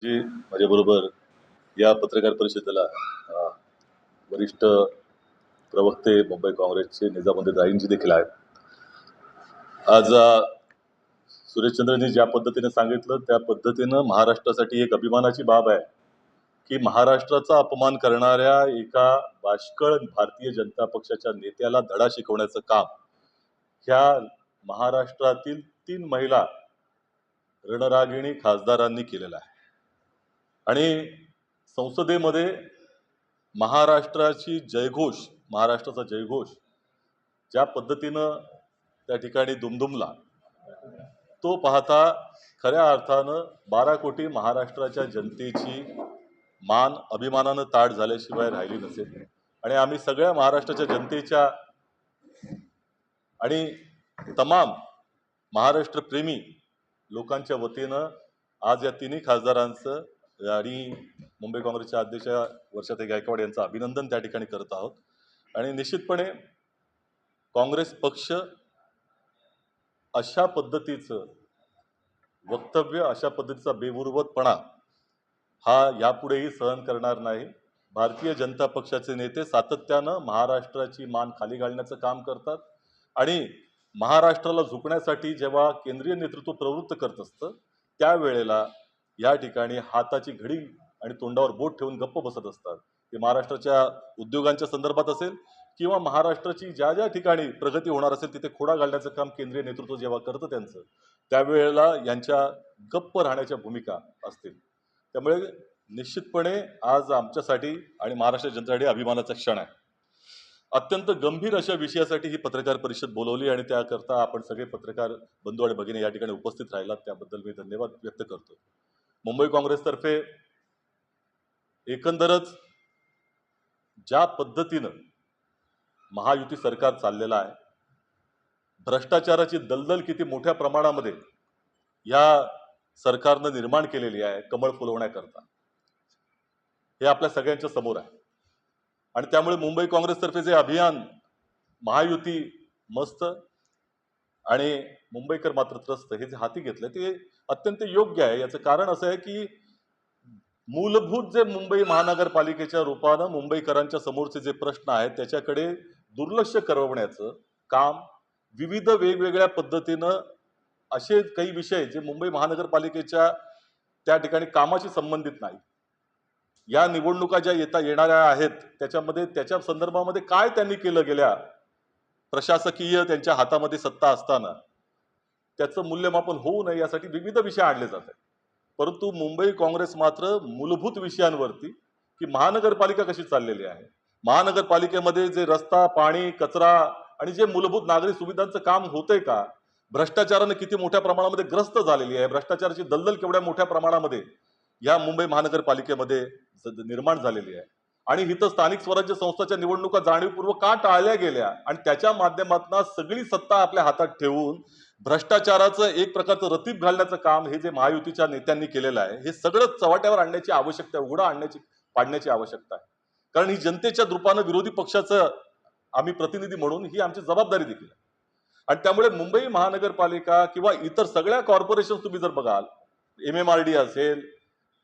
जी माझ्याबरोबर या पत्रकार परिषदेला अ, वरिष्ठ प्रवक्ते मुंबई काँग्रेसचे निजामुद्दीन राईंजी देखील आहेत. आज सुरेशचंद्रजी ज्या पद्धतीने सांगितलं त्या पद्धतीनं महाराष्ट्रासाठी एक अभिमानाची बाब आहे की महाराष्ट्राचा अपमान करणाऱ्या एका बाष्कळ भारतीय जनता पक्षाच्या नेत्याला धडा शिकवण्याचं काम ह्या महाराष्ट्रातील 3 महिला रणरागिणी खासदारांनी केलेलं आहे. आणि संसदेमध्ये महाराष्ट्राचा जयघोष ज्या पद्धतीनं त्या ठिकाणी दुमदुमला तो पाहता खऱ्या अर्थानं 12 कोटी महाराष्ट्राच्या जनतेची मान अभिमानानं ताठ झाल्याशिवाय राहिली नसेल. आणि आम्ही सगळ्या महाराष्ट्राच्या जनतेच्या आणि तमाम महाराष्ट्र प्रेमी लोकांच्या वतीनं आज या तिन्ही खासदारांचं आणि मुंबई काँग्रेसच्या अध्यक्ष वर्षाताई गायकवाड यांचं अभिनंदन त्या ठिकाणी करत आहोत. आणि निश्चितपणे काँग्रेस पक्ष अशा पद्धतीचं वक्तव्य, अशा पद्धतीचा बेमुरवतपणा हा यापुढेही सहन करणार नाही. भारतीय जनता पक्षाचे नेते सातत्यानं महाराष्ट्राची मान खाली घालण्याचं काम करतात आणि महाराष्ट्राला झुकण्यासाठी जेव्हा केंद्रीय नेतृत्व प्रवृत्त करत असतं त्यावेळेला या ठिकाणी हाताची घडी आणि तोंडावर बोट ठेवून गप्प बसत असतात. ते महाराष्ट्राच्या उद्योगांच्या संदर्भात असेल किंवा महाराष्ट्राची ज्या ज्या ठिकाणी प्रगती होणार असेल तिथे खोडा घालण्याचं काम केंद्रीय नेतृत्व जेव्हा करतं त्यांचं त्यावेळेला यांच्या गप्प राहण्याच्या भूमिका असतील. त्यामुळे निश्चितपणे आज आमच्यासाठी आणि महाराष्ट्र जनतेसाठी अभिमानाचा क्षण आहे. अत्यंत गंभीर अशा विषयासाठी ही पत्रकार परिषद बोलवली आणि त्याकरता आपण सगळे पत्रकार बंधू आणि भगिनी या ठिकाणी उपस्थित राहिलात त्याबद्दल मी धन्यवाद व्यक्त करतो. मुंबई काँग्रेसतर्फे एकंदरच ज्या पद्धतीनं महायुती सरकार चाललेलं आहे, भ्रष्टाचाराची दलदल किती मोठ्या प्रमाणामध्ये या सरकारनं निर्माण केलेली आहे कमळ फुलवण्याकरता, हे आपल्या सगळ्यांच्या समोर आहे. आणि त्यामुळे मुंबई काँग्रेसतर्फे जे अभियान महायुती मस्त आणि मुंबईकर मात्र त्रस्त हे जे हाती घेतलं ते अत्यंत योग्य आहे. याचं कारण असं आहे की मूलभूत जे मुंबई महानगरपालिकेच्या रूपानं मुंबईकरांच्या समोरचे जे प्रश्न आहेत त्याच्याकडे दुर्लक्ष करवण्याचं काम विविध वेगवेगळ्या पद्धतीनं असे काही विषय जे मुंबई महानगरपालिकेच्या त्या ठिकाणी कामाशी संबंधित नाही, या निवडणुका ज्या येणाऱ्या आहेत त्याच्यामध्ये त्याच्या संदर्भामध्ये काय त्यांनी केलं गेल्या प्रशासकीय त्यांच्या हातामध्ये सत्ता असताना त्याचं मूल्यमापन होऊ नये यासाठी विविध विषय आणले जातात. परंतु मुंबई काँग्रेस मात्र मूलभूत विषयांवरती की महानगरपालिका कशी चाललेली आहे, महानगरपालिकेमध्ये जे रस्ता पाणी कचरा आणि जे मूलभूत नागरी सुविधांचं काम होतंय का, भ्रष्टाचाराने किती मोठ्या प्रमाणामध्ये ग्रस्त झालेली आहे, भ्रष्टाचाराची दलदल केवढ्या मोठ्या प्रमाणामध्ये या मुंबई महानगरपालिकेमध्ये निर्माण झालेली आहे आणि इथं स्थानिक स्वराज्य संस्थांच्या निवडणुका जाणीवपूर्वक का टाळल्या गेल्या आणि त्याच्या माध्यमातून सगळी सत्ता आपल्या हातात ठेवून भ्रष्टाचाराचं एक प्रकारचं रतीब घालण्याचं काम हे जे महायुतीच्या नेत्यांनी केलेलं आहे हे सगळं चव्हाट्यावर आणण्याची आवश्यकता, उघडा पाडण्याची आवश्यकता आहे. कारण ही जनतेच्या रूपानं विरोधी पक्षाचं आम्ही प्रतिनिधी म्हणून ही आमची जबाबदारी देखील आहे. आणि त्यामुळे मुंबई महानगरपालिका किंवा इतर सगळ्या कॉर्पोरेशन तुम्ही जर बघाल, MMRD असेल,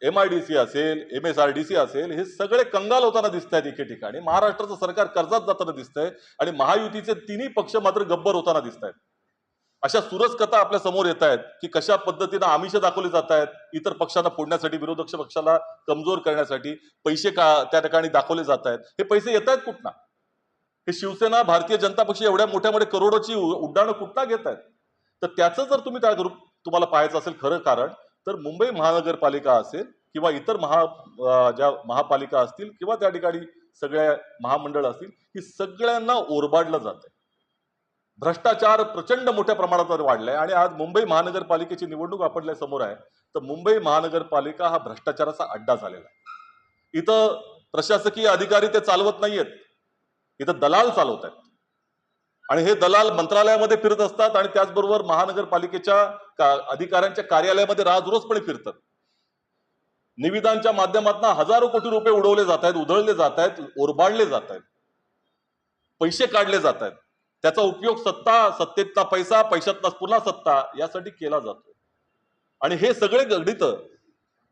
MIDC असेल, MSRDC असेल, हे सगळे कंगाल होताना दिसत आहेत एके ठिकाणी. महाराष्ट्राचं सरकार कर्जात जाताना दिसतंय आणि महायुतीचे तिन्ही पक्ष मात्र गब्बर होताना दिसत आहेत. अशा सुरस कथा आपल्या समोर येत आहेत की कशा पद्धतीनं आमिष दाखवली जात आहेत, इतर पक्षांना फोडण्यासाठी, विरोधी पक्षाला कमजोर करण्यासाठी पैसे त्या ठिकाणी दाखवले जात आहेत. हे पैसे येत आहेत कुठनं? हे शिवसेना भारतीय जनता पक्ष एवढ्या मोठ्या मोठ्या करोडोची उड्डाणं कुठनं घेत आहेत? तर त्याचं जर तुम्ही तुम्हाला पाहायचं असेल खरं कारण तर मुंबई महानगरपालिका असेल किंवा इतर ज्या महापालिका असतील किंवा त्या ठिकाणी सगळ्या महामंडळ असतील, ही सगळ्यांना ओरबाडलं जात आहे. भ्रष्टाचार प्रचंड मोठ्या प्रमाणात वाढलाय आणि आज मुंबई महानगरपालिकेची निवडणूक आपल्या समोर आहे. तर मुंबई महानगरपालिका हा भ्रष्टाचाराचा अड्डा झालेला आहे. इथं प्रशासकीय अधिकारी ते चालवत नाहीयेत, इथं दलाल चालवत आहेत आणि हे दलाल मंत्रालयामध्ये फिरत असतात आणि त्याचबरोबर महानगरपालिकेच्या अधिकाऱ्यांच्या कार्यालयामध्ये राजरोसपणे फिरतात. निविदांच्या माध्यमातून हजारो कोटी रुपये उडवले जात आहेत, उधळले जात आहेत, ओरबाडले जात आहेत, पैसे काढले जात आहेत. त्याचा उपयोग सत्तेचा पैसा, पैशातला पुन्हा सत्ता यासाठी केला जातो. आणि हे सगळे गडित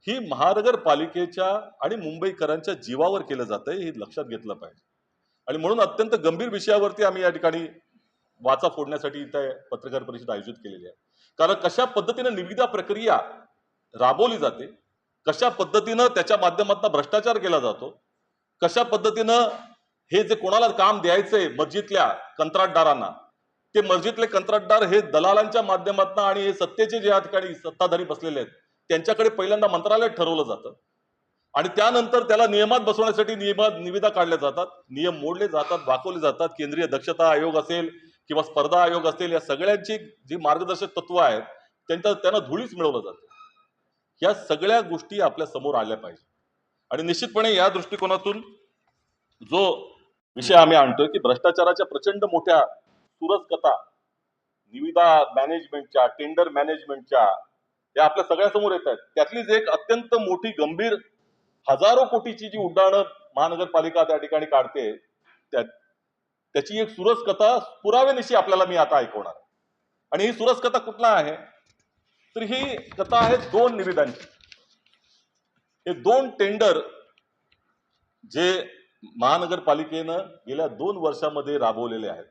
ही महानगरपालिकेच्या आणि मुंबईकरांच्या जीवावर केलं जातंय हे लक्षात घेतलं पाहिजे. आणि म्हणून अत्यंत गंभीर विषयावरती आम्ही या ठिकाणी वाचा फोडण्यासाठी इथे पत्रकार परिषद आयोजित केलेली आहे. कारण कशा पद्धतीने निविदा प्रक्रिया राबवली जाते, कशा पद्धतीनं त्याच्या माध्यमातून भ्रष्टाचार केला जातो, कशा पद्धतीनं हे जे कोणाला काम द्यायचंय मस्जिदल्या कंत्राटदारांना, ते मस्जिदले कंत्राटदार हे दलालांच्या माध्यमातून आणि हे सत्तेचे जे या ठिकाणी सत्ताधारी बसलेले आहेत त्यांच्याकडे पहिल्यांदा मंत्रालयात ठरवलं जातं आणि त्यानंतर त्याला नियमात बसवण्यासाठी निविदा काढल्या जातात, नियम मोडले जातात, वाकवले जातात. केंद्रीय दक्षता आयोग असेल किंवा स्पर्धा आयोग असेल, या सगळ्यांची जी मार्गदर्शक तत्व आहेत त्यांना धुळीच मिळवलं जातं. या सगळ्या गोष्टी आपल्या समोर आल्या पाहिजे आणि निश्चितपणे या दृष्टिकोनातून जो विषय आम्ही आणतोय की भ्रष्टाचाराच्या प्रचंड मोठ्या सुरस कथा निविदा मॅनेजमेंटच्या, टेंडर मॅनेजमेंटच्या या आपल्या सगळ्यासमोर येत आहेत. त्यातलीच एक अत्यंत मोठी गंभीर हजारो कोटीची जी उड्डाणं महानगरपालिका त्या ठिकाणी काढते त्याची एक सुरस कथा पुराव्यानिशी आपल्याला मी आता ऐकवणार. आणि ही सुरस कथा कुठला आहे तर ही कथा आहे 2 निविदांची. हे 2 टेंडर जे महानगरपालिकेनं गेल्या 2 वर्षामध्ये राबवलेले आहेत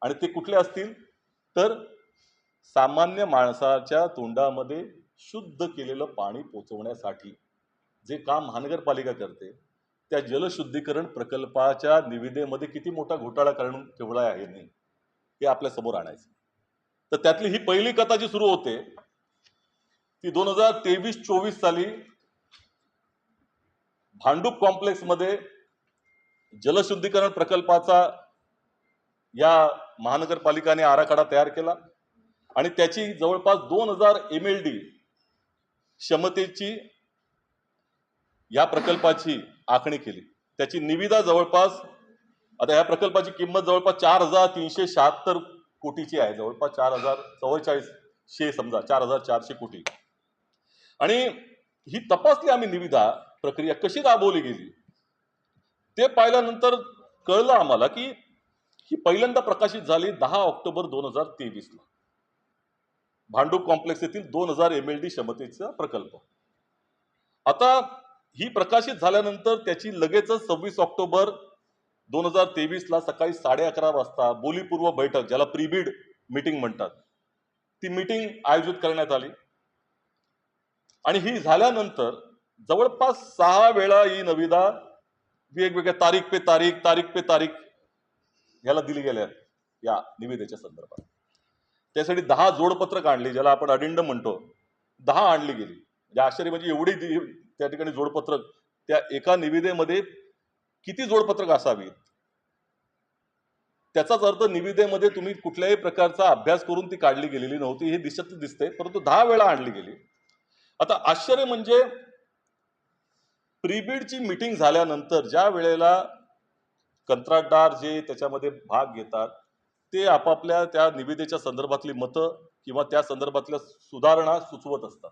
आणि ते कुठले असतील तर सामान्य माणसाच्या तोंडामध्ये शुद्ध केलेलं पाणी पोहोचवण्यासाठी जे काम महानगरपालिका करते त्या जलशुद्धीकरण प्रकल्पाच्या निविदेमध्ये किती मोठा घोटाळा करून ठेवला आहे नाही हे आपल्या समोर आणायचं. तर त्यातली ही पहिली कथा जी सुरू होते ती 2023-24 साली भांडूप कॉम्प्लेक्स मध्ये जलशुद्धीकरण प्रकल्पाचा या महानगरपालिकाने आराखडा तयार केला आणि त्याची जवळपास 2000 MLD क्षमतेची या प्रकल्पाची आखणी केली. त्याची निविदा जवळपास आता या प्रकल्पाची किंमत जवळपास 4376 कोटीची आहे, जवळपास 4400 समजा 4400 कोटी. आणि ही तपासली आम्ही निविदा प्रक्रिया कशी राबवली गेली ते पाहिल्यानंतर कळलं आम्हाला की ही पहिल्यांदा प्रकाशित झाली 10 ऑक्टोबर 2023 ला भांडूप कॉम्प्लेक्स येथील 2000 MLD क्षमतेचा प्रकल्प. आता ही प्रकाशित झाल्यानंतर त्याची लगेचच 26 ऑक्टोबर 2023 ला सकाळी 11:30 वाजता बोलीपूर्व बैठक ज्याला प्रीबिड मीटिंग म्हणतात ती मीटिंग आयोजित करण्यात आली आणि ही झाल्यानंतर जवळपास 6 वेळा ही निविदा वेगवेगळ्या तारीख पे तारीख याला दिली गेल्या या निविदेच्या संदर्भात. त्यासाठी 10 जोडपत्रक आणली ज्याला आपण अडिंडम म्हणतो, 10 आणली गेली. म्हणजे आश्चर्य म्हणजे एवढी त्या ठिकाणी जोडपत्रक त्या एका निविदेमध्ये किती जोडपत्रक असावीत त्याचाच अर्थ निविदेमध्ये तुम्ही कुठल्याही प्रकारचा अभ्यास करून ती काढली गेलेली नव्हती हे दिसते, परंतु 10 वेळा आणली गेली. आता आश्चर्य म्हणजे प्रीबिडची मीटिंग झाल्यानंतर ज्या वेळेला कंत्राटदार जे त्याच्यामध्ये भाग घेतात ते आपापल्या त्या निविदेच्या संदर्भातली मतं किंवा त्या संदर्भातल्या सुधारणा सुचवत असतात.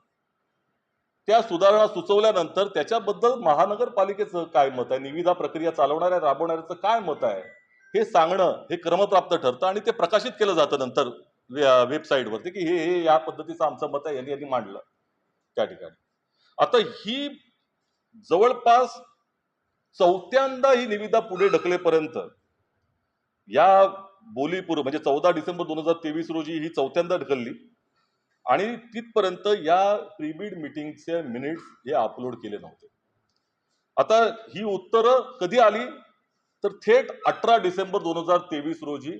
त्या सुधारणा सुचवल्यानंतर त्याच्याबद्दल महानगरपालिकेचं काय मत आहे, निविदा प्रक्रिया चालवणाऱ्या राबवणाऱ्याचं काय मत आहे हे सांगणं हे क्रमप्राप्त ठरतं आणि ते प्रकाशित केलं जातं नंतर वेबसाईटवरती की हे या पद्धतीचं आमचं मत आहे यांनी मांडलं त्या ठिकाणी. आता ही जवळपास 4थ्यांदा ही निविदा पुढे ढकलेपर्यंत या बोलीपूर्व म्हणजे 14 डिसेंबर 2023 रोजी ही 4थ्यांदा ढकलली आणि तिथपर्यंत या प्रीबिड मीटिंगचे मिनिट्स हे अपलोड केले नव्हते. आता ही उत्तरं कधी आली तर थेट 18 डिसेंबर 2023 रोजी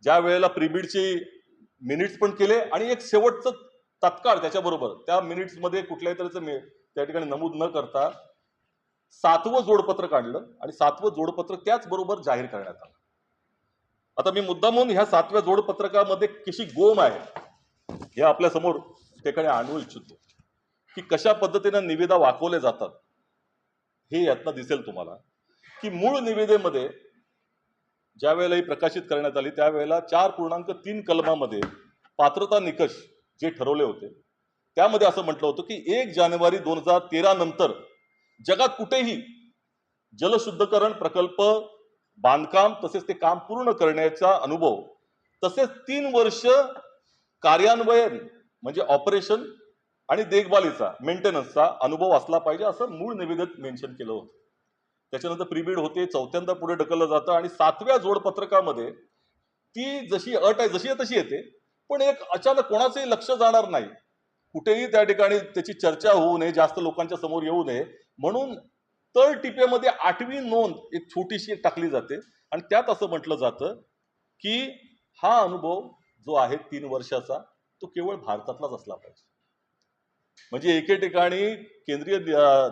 ज्या वेळेला प्रीबिडचे मिनिट्स पण केले आणि एक शेवटचं तत्काळ त्याच्याबरोबर त्या मिनिट्स मध्ये कुठल्याही तऱ्हेचं त्या ठिकाणी नमूद न करता 7वं जोडपत्र काढलं आणि 7वं जोडपत्र त्याच बरोबर जाहीर करण्यात आलं. आता मी मुद्दामून ह्या 7व्या जोडपत्रकामध्ये कशी गोम आहे हे आपल्या समोर ठिकाणी आणू इच्छितो की कशा पद्धतीने निविदा वाकवल्या जातात हे यातनं दिसेल तुम्हाला की मूळ निविदेमध्ये ज्या वेळेला ही प्रकाशित करण्यात आली त्यावेळेला 4.3 कलमामध्ये पात्रता निकष जे ठरवले होते त्यामध्ये असं म्हटलं होतं की 1 जानेवारी 2013 नंतर जगात कुठेही जलशुद्धीकरण प्रकल्प बांधकाम तसेच ते काम पूर्ण करण्याचा अनुभव तसेच 3 वर्ष कार्यान्वयन म्हणजे ऑपरेशन आणि देखभालीचा मेंटेनन्सचा अनुभव असला पाहिजे असं मूळ निवेदनात मेन्शन केलं होतं. त्याच्यानंतर प्रीबिड होते, चौथ्यांदा पुढे ढकललं जातं आणि 7व्या जोडपत्रकामध्ये ती जशी अट आहे जशी आहे तशी येते, पण एक अचानक कोणाचंही लक्ष जाणार नाही, कुठेही त्या ठिकाणी त्याची चर्चा होऊ नये, जास्त लोकांच्या समोर येऊ नये म्हणून तळ टिपेमध्ये 8वी नोंद एक छोटीशी टाकली जाते आणि त्यात असं म्हटलं जातं की हा अनुभव जो आहे 3 वर्षाचा तो केवळ भारतातलाच असला पाहिजे. म्हणजे एके ठिकाणी केंद्रीय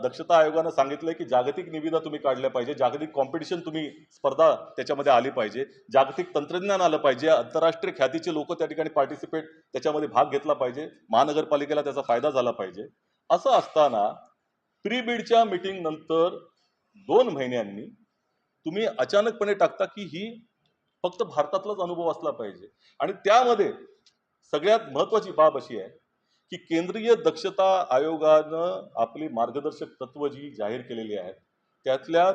दक्षता आयोगानं सांगितलंय की जागतिक निविदा तुम्ही काढल्या पाहिजे, जागतिक कॉम्पिटिशन तुम्ही स्पर्धा त्याच्यामध्ये आली पाहिजे, जागतिक तंत्रज्ञान आलं पाहिजे, आंतरराष्ट्रीय ख्यातीचे लोक त्या ठिकाणी पार्टिसिपेट त्याच्यामध्ये भाग घेतला पाहिजे, महानगरपालिकेला त्याचा फायदा झाला पाहिजे. असं असताना प्री बीडच्या मीटिंग नंतर 2 महिन्यांनी तुम्ही अचानकपणे टाकता की ही फक्त भारतातलाच अनुभव असला पाहिजे. आणि त्यामध्ये सगळ्यात महत्वाची बाब अशी आहे की केंद्रीय दक्षता आयोगानं आपली मार्गदर्शक तत्व जी जाहीर केलेली आहेत त्यातल्या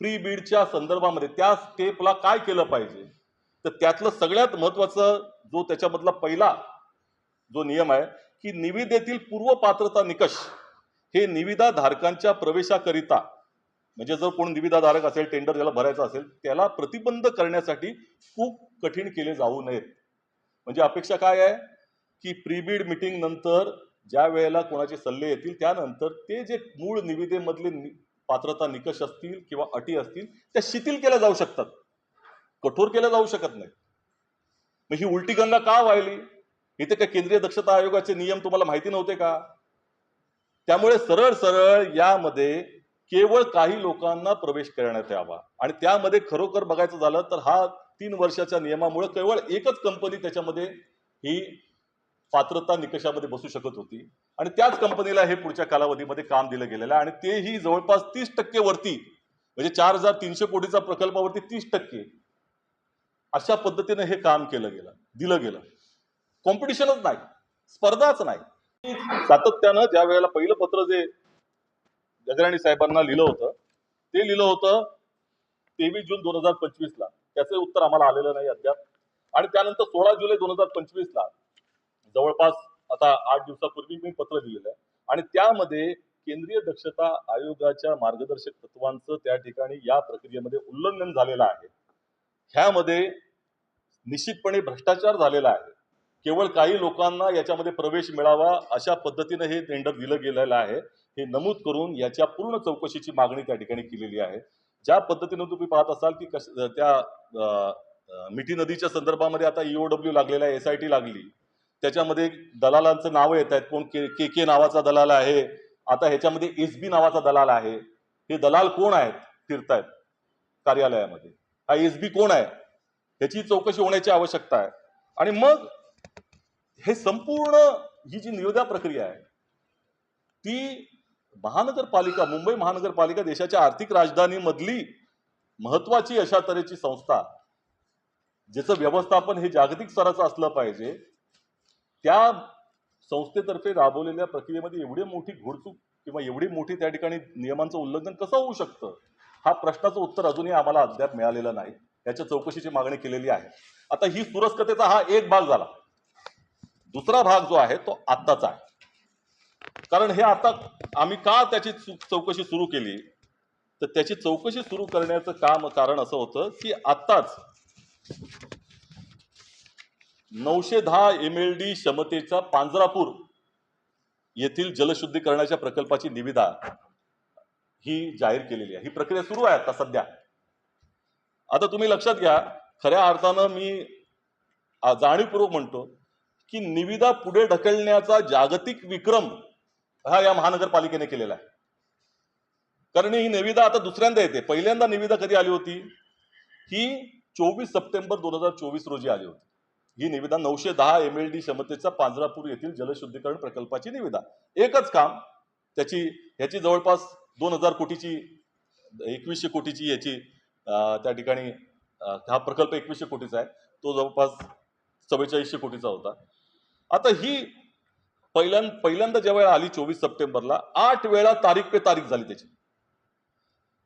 प्री बीडच्या संदर्भामध्ये त्या स्टेपला काय केलं पाहिजे, तर त्यातलं सगळ्यात महत्वाचं जो त्याच्यामधला पहिला जो नियम आहे की निविदेतील पूर्व पात्रता निकष हे निविदा धारकांच्या प्रवेशाकरिता, म्हणजे जर कोण निविदाधारक असेल, टेंडर ज्याला भरायचं असेल त्याला प्रतिबंध करण्यासाठी खूप कठीण केले जाऊ नयेत. म्हणजे अपेक्षा काय आहे की प्रीबीड मीटिंग नंतर ज्या वेळेला कोणाचे सल्ले येतील त्यानंतर ते जे मूळ निविदेमधले पात्रता निकष असतील किंवा अटी असतील त्या शिथिल केल्या जाऊ शकतात, कठोर केल्या जाऊ शकत नाही. मग ही उलटी गंगा का व्हायली? इथे काय केंद्रीय दक्षता आयोगाचे नियम तुम्हाला माहिती नव्हते का? त्यामुळे सरळ सरळ यामध्ये केवळ काही लोकांना प्रवेश करण्यात यावा आणि त्यामध्ये खरोखर बघायचं झालं तर हा 3 वर्षाच्या नियमामुळे केवळ एकच कंपनी त्याच्यामध्ये ही पात्रता निकषामध्ये बसू शकत होती आणि त्याच कंपनीला हे पुढच्या कालावधीमध्ये काम दिलं गेलेलं आहे आणि तेही जवळपास 30% वरती, म्हणजे 4300 कोटीचा प्रकल्पावरती 30% अशा पद्धतीने हे काम केलं गेलं, दिलं गेलं. कॉम्पिटिशनच नाही, स्पर्धाच नाही. सातत्यानं ज्या वेळेला पहिलं पत्र जे गगराणी साहेबांना लिहिलं होतं ते लिहिलं होतं 23 जून 2025 ला, त्याचं उत्तर आम्हाला आलेलं नाही अद्याप. आणि त्यानंतर 16 जुलै 2025 ला जवळपास आता 8 दिवसापूर्वी मी पत्र लिहिलेलं आहे आणि त्यामध्ये केंद्रीय दक्षता आयोगाच्या मार्गदर्शक तत्वांचं त्या ठिकाणी या प्रक्रियेमध्ये उल्लंघन झालेलं आहे. ह्यामध्ये निश्चितपणे भ्रष्टाचार झालेला आहे. केवळ काही लोकांना याच्यामध्ये प्रवेश मिळावा अशा पद्धतीने हे टेंडर दिलं गेलेलं आहे हे नमूद करून याच्या पूर्ण चौकशीची मागणी त्या ठिकाणी केलेली आहे. ज्या पद्धतीने तुम्ही पाहत असाल की त्या मिठी नदीच्या संदर्भामध्ये आता ईओडब्ल्यू लागलेला आहे, SIT लागली, त्याच्यामध्ये दलालांचं नावं येत आहेत. कोण के नावाचा दलाल आहे, आता ह्याच्यामध्ये SB नावाचा दलाल आहे. हे दलाल कोण आहेत फिरतायत कार्यालयामध्ये, हा SB कोण आहे ह्याची चौकशी होण्याची आवश्यकता आहे. आणि मग हे संपूर्ण ही जी निविदा प्रक्रिया आहे ती महानगरपालिका, मुंबई महानगरपालिका देशाच्या आर्थिक राजधानी मधली महत्वाची अशा तऱ्हेची संस्था ज्याचं व्यवस्थापन हे जागतिक स्तराचं असलं पाहिजे, त्या संस्थेतर्फे राबवलेल्या प्रक्रियेमध्ये एवढी मोठी घोडचूक किंवा एवढी मोठी त्या ठिकाणी नियमांचं उल्लंघन कसं होऊ शकतं, हा प्रश्नाचं उत्तर अजूनही आम्हाला अद्याप मिळालेलं नाही. याच्या चौकशीची मागणी केलेली आहे. आता ही सुरस्कतेचा हा एक भाग झाला. दुसरा भाग जो आहे तो आत्ताचा आहे. कारण हे आता आम्ही का त्याची चौकशी सुरू केली, तर त्याची चौकशी सुरू करण्याचं कारण असं होतं की आत्ताच 910 MLD क्षमतेचा पांजरापूर येथील जलशुद्धीकरणाच्या प्रकल्पाची निविदा ही जाहीर केलेली आहे. ही प्रक्रिया सुरू आहे आता सध्या. आता तुम्ही लक्षात घ्या, खऱ्या अर्थानं मी जाणीवपूर्वक म्हणतो की निविदा पुढे ढकलण्याचा जागतिक विक्रम हा या महानगरपालिकेने केलेला आहे. कारण ही निविदा आता दुसऱ्यांदा येते. पहिल्यांदा निविदा कधी आली होती, ही 24 सप्टेंबर 2024 रोजी आली होती. ही निविदा 910 MLD क्षमतेचा पांजरापूर येथील जलशुद्धीकरण प्रकल्पाची निविदा. एकच काम, ह्याची जवळपास 2000 कोटीची 2100 कोटीची याची त्या ठिकाणी हा प्रकल्प 2100 कोटीचा आहे, तो जवळपास 4400 कोटीचा होता. आता ही पहिल्यांदा ज्या वेळेला आली 24 सप्टेंबरला 8 वेळा तारीख पे तारीख झाली त्याची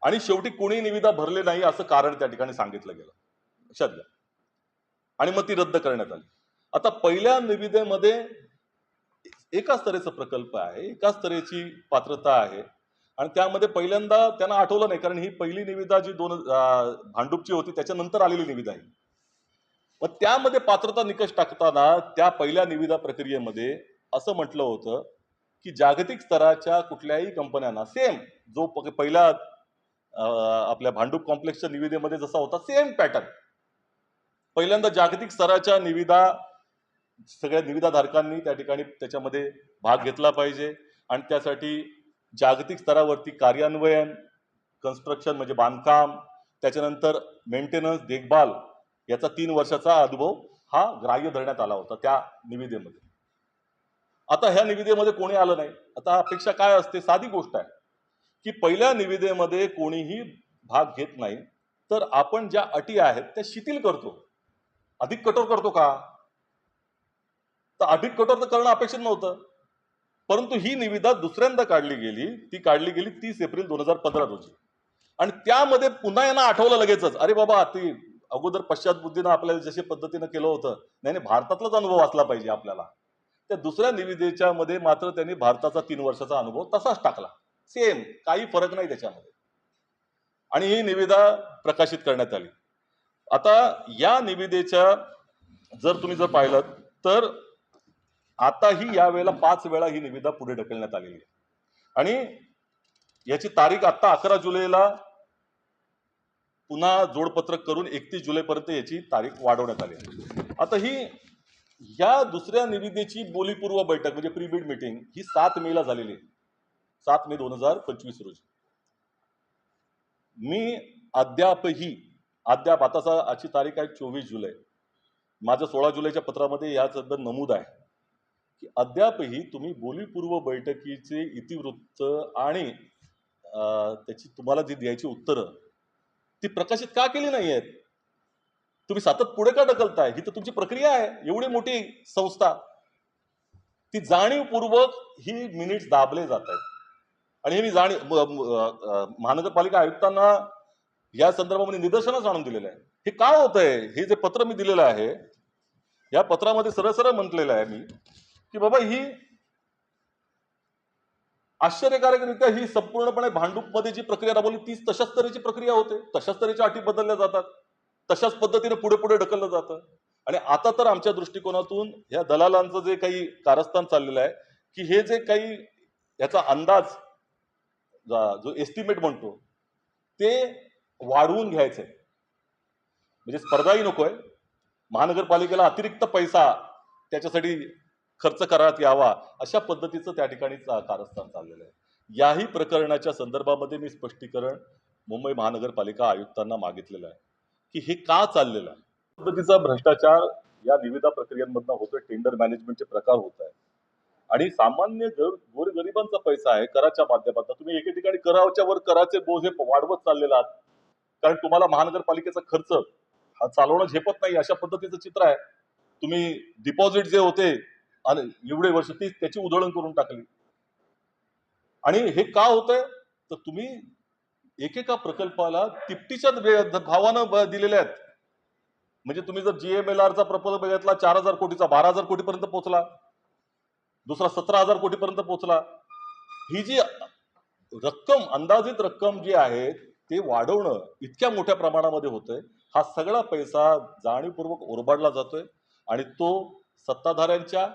आणि शेवटी कोणी निविदा भरले नाही असं कारण त्या ठिकाणी सांगितलं गेलं, लक्षात घ्या. आणि मग ती रद्द करण्यात आली. आता पहिल्या निविदेमध्ये एकाच तऱ्हेचा प्रकल्प आहे, एकाच तऱ्हेची पात्रता आहे आणि त्यामध्ये पहिल्यांदा त्यांना आठवलं नाही, कारण ही पहिली निविदा जी भांडूपची होती त्याच्यानंतर आलेली निविदा आहे. मग त्यामध्ये पात्रता निकष टाकताना त्या पहिल्या निविदा प्रक्रियेमध्ये असं म्हटलं होतं की जागतिक स्तराच्या कुठल्याही कंपन्यांना सेम जो पहिल्या आपल्या भांडूप कॉम्प्लेक्सच्या निविदेमध्ये जसा होता सेम पॅटर्न, पहिल्यांदा जागतिक स्तराच्या निविदा सगळ्या निविदाधारकांनी त्या ठिकाणी त्याच्यामध्ये भाग घेतला पाहिजे आणि त्यासाठी जागतिक स्तरावरती कार्यान्वयन, कन्स्ट्रक्शन म्हणजे बांधकाम, त्याच्यानंतर मेंटेनन्स, देखभाल याचा 3 वर्षाचा अनुभव हा ग्राह्य धरण्यात आला होता त्या निविदेमध्ये. आता ह्या निविदेमध्ये कोणी आलं नाही. आता अपेक्षा काय असते, साधी गोष्ट आहे की पहिल्या निविदेमध्ये कोणीही भाग घेत नाही तर आपण ज्या अटी आहेत त्या शिथिल करतो, अधिक कठोर करतो का? तर अधिक कठोर तर करणं अपेक्षित नव्हतं, परंतु ही निविदा दुसऱ्यांदा काढली गेली. ती काढली गेली 30 एप्रिल 2015 रोजी आणि त्यामध्ये पुन्हा यांना आठवलं लगेचच, अरे बाबा ती अगोदर पश्चात बुद्धीनं आपल्याला जशी पद्धतीनं केलं होतं, नाही भारतातलाच अनुभव असला पाहिजे आपल्याला. त्या दुसऱ्या निविदेच्या मध्ये मात्र त्यांनी भारताचा 3 वर्षाचा अनुभव तसाच टाकला, सेम, काही फरक नाही त्याच्यामध्ये, आणि ही निविदा प्रकाशित करण्यात आली. आता या निविदेच्या जर तुम्ही पाहिलं तर आताही यावेळेला 5 वेळा ही निविदा पुढे ढकलण्यात आलेली आहे आणि याची तारीख आता 11 जुलैला पुन्हा जोडपत्रक करून 31 जुलैपर्यंत याची तारीख वाढवण्यात आली आहे. आता ही या दुसऱ्या निविदेची बोलीपूर्व बैठक म्हणजे प्री बिड मीटिंग ही 7 मेला झालेली आहे, 7 मे 2025 रोजी. मी अद्याप आताचा आजची तारीख आहे 24 जुलै, माझ्या 16 जुलैच्या पत्रामध्ये याबद्दल नमूद आहे की अद्यापही तुम्ही बोलीपूर्व बैठकीचे इतिवृत्त आणि त्याची तुम्हाला जी द्यायची उत्तरं ती प्रकाशित का केली नाही आहेत? तुम्ही सतत पुढे का ढकलताय? ही तर तुमची प्रक्रिया आहे, एवढी मोठी संस्था, ती जाणीवपूर्वक ही मिनिट्स दाबले जात आहेत आणि हे मी महानगरपालिका आयुक्तांना या संदर्भामध्ये निदर्शनास आणून दिलेलं आहे. हे का होतंय? हे जे पत्र मी दिलेलं आहे या पत्रामध्ये सरळ सरळ म्हटलेलं आहे मी की बाबा ही आश्चर्यकारकरित्या ही संपूर्णपणे भांडूपमध्ये जी प्रक्रिया राबवली तीच तशाच तऱ्हेची प्रक्रिया होते, तशाच तऱ्हेच्या अटी बदलल्या जातात, तशाच पद्धतीने पुढे पुढे ढकललं जातं. आणि आता तर आमच्या दृष्टिकोनातून या दलालांचं जे काही कारस्थान चाललेलं आहे की हे जे काही याचा अंदाज जो एस्टिमेट म्हणतो ते वाढवून घ्यायचंय, म्हणजे स्पर्धाही नकोय, महानगरपालिकेला अतिरिक्त पैसा त्याच्यासाठी खर्च करण्यात यावा अशा पद्धतीचं त्या ठिकाणी कारस्थान चाललेलं आहे. याही प्रकरणाच्या संदर्भामध्ये मी स्पष्टीकरण मुंबई महानगरपालिका आयुक्तांना मागितलेलं आहे की हे का चाललेलं आहे. पद्धतीचा भ्रष्टाचार या निविदा प्रक्रियांमधून होतोय, टेंडर मॅनेजमेंटचे प्रकार होत आहे आणि सामान्य गोरगरिबांचा पैसा आहे कराच्या माध्यमातून. तुम्ही एके ठिकाणी कराच्या वर कराचे बोझे वाढवत चाललेला आहात, कारण तुम्हाला महानगरपालिकेचा खर्च हा चालवणं झेपत नाही अशा पद्धतीचं चित्र आहे. तुम्ही डिपॉझिट जे होते आणि एवढे वर्ष त्याची उधळण करून टाकली. आणि हे का होतंय तर तुम्ही एकेका प्रकल्पाला तिपटीच्या भावानं दिलेले आहेत. म्हणजे तुम्ही जर GMLRचा प्रकल्प बघितला 4,000 कोटीचा 12,000 कोटीपर्यंत पोहोचला, दुसरा 17,000 कोटीपर्यंत पोहोचला. ही जी रक्कम, अंदाजित रक्कम जी आहे ते वाढवणं इतक्या मोठ्या प्रमाणामध्ये होतंय. हा सगळा पैसा जाणीवपूर्वक ओरबाडला जातोय आणि तो सत्ताधाऱ्यांच्या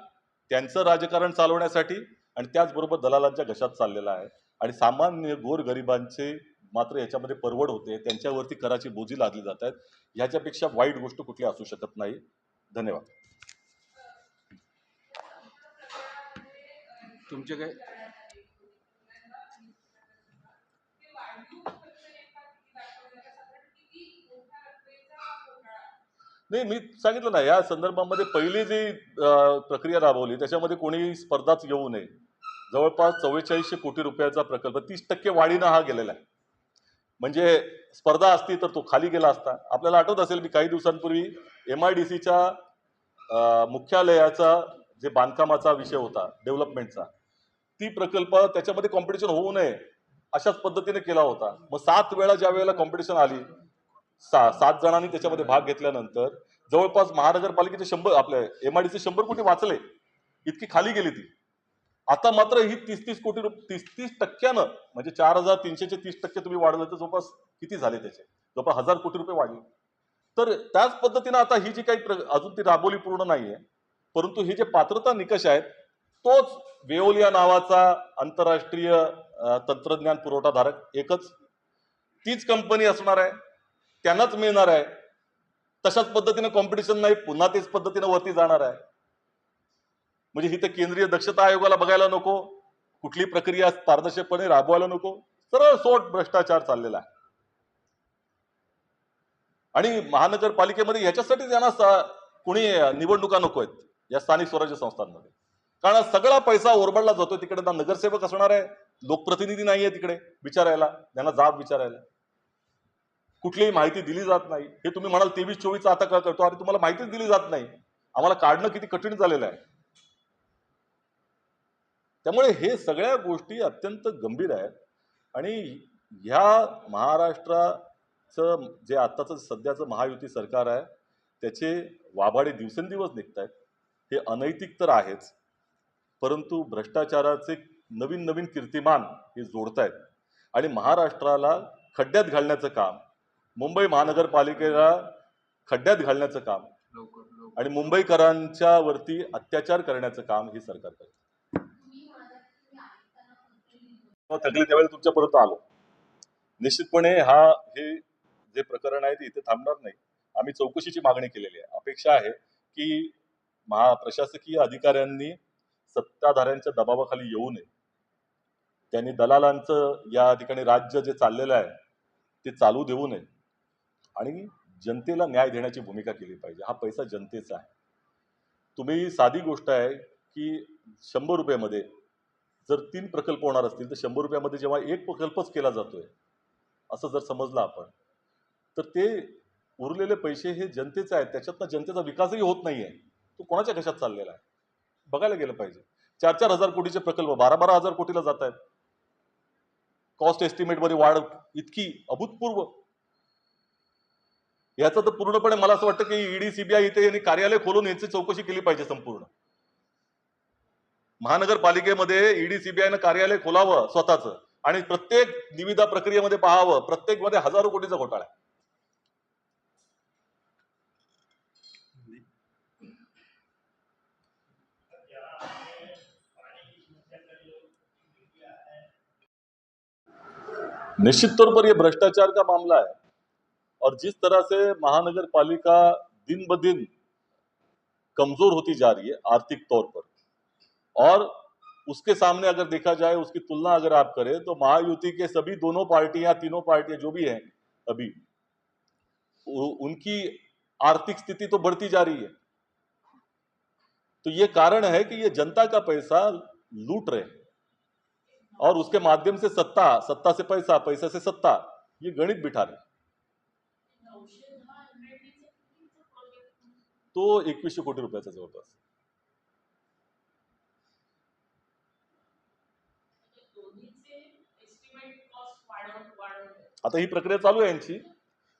त्यांचं राजकारण चालवण्यासाठी आणि त्याचबरोबर दलालांच्या घशात चाललेला आहे आणि सामान्य गोरगरिबांचे मात्र याच्यामध्ये परवड होते, त्यांच्यावरती कराची बोजी लादली जात आहेत. ह्याच्यापेक्षा वाईट गोष्ट कुठली असू शकत नाही. धन्यवाद. तुमचे काय नाही, मी सांगितलं ना या संदर्भामध्ये पहिली जी प्रक्रिया राबवली त्याच्यामध्ये कोणी स्पर्धाच येऊ नये. जवळपास 4400 कोटी रुपयाचा प्रकल्प 30% वाढीनं हा गेलेला आहे. म्हणजे स्पर्धा असती तर तो खाली गेला असता. आपल्याला आठवत असेल मी काही दिवसांपूर्वी MIDCच्या मुख्यालयाचा जे बांधकामाचा विषय होता, डेव्हलपमेंटचा, ती प्रकल्प त्याच्यामध्ये कॉम्पिटिशन होऊ नये अशाच पद्धतीने केला होता. मग 7 वेळा ज्या वेळेला कॉम्पिटिशन आली, 7 जणांनी त्याच्यामध्ये भाग घेतल्यानंतर जवळपास महानगरपालिकेचे 100 आपल्या MIDC 100 कोटी वाचले, इतकी खाली गेली ती. आता मात्र ही 30 कोटी रुपये 30% म्हणजे 4,300चे 30% तुम्ही वाढवलं तर जवळपास किती झाले त्याचे जवळपास 1,000 कोटी रुपये वाढले. तर त्याच पद्धतीने आता ही जी काही अजून ती राबवली पूर्ण नाहीये, परंतु हे जे पात्रता निकष आहेत तोच वेओलिया नावाचा आंतरराष्ट्रीय तंत्रज्ञान पुरवठाधारक एकच तीच कंपनी असणार आहे, त्यांनाच मिळणार आहे. तशाच पद्धतीने कॉम्पिटिशन नाही, पुन्हा तेच पद्धतीने वरती जाणार आहे. म्हणजे ही तर केंद्रीय दक्षता आयोगाला बघायला नको, कुठली प्रक्रिया पारदर्शकपणे राबवायला नको, सरळ सोट भ्रष्टाचार चाललेला आहे. आणि महानगरपालिकेमध्ये ह्याच्यासाठीच यांना कुणी निवडणुका नको आहेत या स्थानिक स्वराज्य संस्थांमध्ये, कारण सगळा पैसा ओरबडला जातोय तिकडे. ना नगरसेवक असणार आहे, लोकप्रतिनिधी नाहीये तिकडे विचारायला, त्यांना जाब विचारायला, कुठलीही माहिती दिली जात नाही. हे तुम्ही म्हणाल 23-24 आता काय करतो, अरे तुम्हाला माहितीच दिली जात नाही, आम्हाला काढणं किती कठीण झालेलं आहे. त्यामुळे हे सगळ्या गोष्टी अत्यंत गंभीर आहेत. आणि ह्या महाराष्ट्राचं जे आत्ताचं सध्याचं महायुती सरकार आहे त्याचे वाभाडे दिवसेंदिवस निघत आहेत. हे अनैतिक तर आहेच, परंतु भ्रष्टाचाराचे नवीन नवीन कीर्तिमान हे जोडतायत आणि महाराष्ट्राला खड्ड्यात घालण्याचं काम, मुंबई महानगरपालिकेला खड्ड्यात घालण्याचं काम आणि मुंबईकरांच्या वरती अत्याचार करण्याचं काम हे सरकार करतं. थकले त्यावेळेला तुमच्यापर्यंत आलो. निश्चितपणे हे जे प्रकरण आहे ते इथे थांबणार नाही. आम्ही चौकशीची मागणी केलेली आहे. अपेक्षा आहे की प्रशासकीय अधिकाऱ्यांनी सत्ताधाऱ्यांच्या दबावाखाली येऊ नये, त्यांनी दलालांचं या ठिकाणी राज्य जे चाललेलं आहे ते चालू देऊ नये आणि जनतेला न्याय देण्याची भूमिका केली पाहिजे. हा पैसा जनतेचा आहे. तुम्ही साधी गोष्ट आहे की 100 रुपयामध्ये जर 3 प्रकल्प होणार असतील तर 100 रुपयामध्ये जेव्हा एक प्रकल्पच केला जातोय असं जर समजलं आपण, तर ते उरलेले पैसे हे जनतेचे आहेत, त्याच्यातनं जनतेचा विकासही होत नाहीये. तो कोणाच्या कशात चाललेला आहे बघायला गेलं पाहिजे. 4-4 हजार कोटीचे प्रकल्प 12-12 हजार कोटीला जात आहेत. कॉस्ट एस्टिमेट मध्ये वाढ इतकी अभूतपूर्व, याचं तर पूर्णपणे मला असं वाटतं की ईडी सीबीआय इथे यांनी कार्यालय खोलून याची चौकशी केली पाहिजे. संपूर्ण महानगरपालिकेमध्ये ईडी सीबीआयनं कार्यालय खोलावं स्वतःचं आणि प्रत्येक निविदा प्रक्रियेमध्ये पाहावं, प्रत्येक मध्ये हजारो कोटीचा घोटाळा आहे. निश्चित तौर पर ये भ्रष्टाचार का मामला है और जिस तरह से महानगरपालिका दिन ब दिन कमजोर होती जा रही है आर्थिक तौर पर, और उसके सामने अगर देखा जाए, उसकी तुलना अगर आप करें तो महायुति के सभी दोनों पार्टियां, तीनों पार्टियां जो भी हैं अभी, उनकी आर्थिक स्थिति तो बढ़ती जा रही है. तो ये कारण है कि ये जनता का पैसा लूट रहे हैं और उसके माध्यम से सत्ता, सत्ता से पैसा, पैसा से सत्ता, ये गणित बिठा रहे. तो 2100 कोटी रुपयाचा जवळपास. आता ही प्रक्रिया चालू आहे यांची.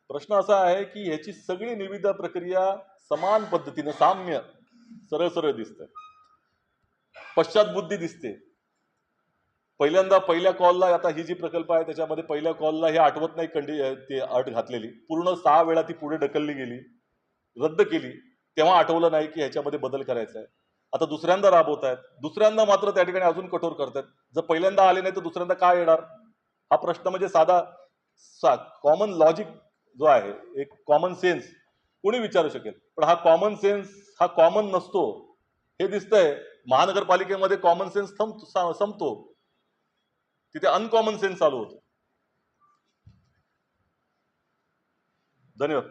प्रश्न असा आहे की ह्याची सगळी निविदा प्रक्रिया समान पद्धतीने साम्य सरळ सरळ दिसते, पश्चात बुद्धी दिसते. पहिल्या कॉलला, आता ही जी प्रकल्प आहे त्याच्यामध्ये पहिल्या कॉलला हे आठवत नाही ते अट घातलेली, पूर्ण 6 वेळा ती पुढे ढकलली गेली, रद्द केली, तेव्हा आठवलं नाही की ह्याच्यामध्ये बदल करायचा आहे. आता दुसऱ्यांदा राबवत आहेत, दुसऱ्यांदा मात्र त्या ठिकाणी अजून कठोर करतात. जर पहिल्यांदा आले नाही तर दुसऱ्यांदा काय येणार हा प्रश्न म्हणजे साधा कॉमन लॉजिक जो आहे, एक कॉमन सेन्स कोणी विचारू शकेल, पण हा कॉमन सेन्स हा कॉमन नसतो हे दिसतंय. महानगरपालिकेमध्ये कॉमन सेन्स संपतो, तिथे अनकॉमन सेन्स चालू होतो. धन्यवाद.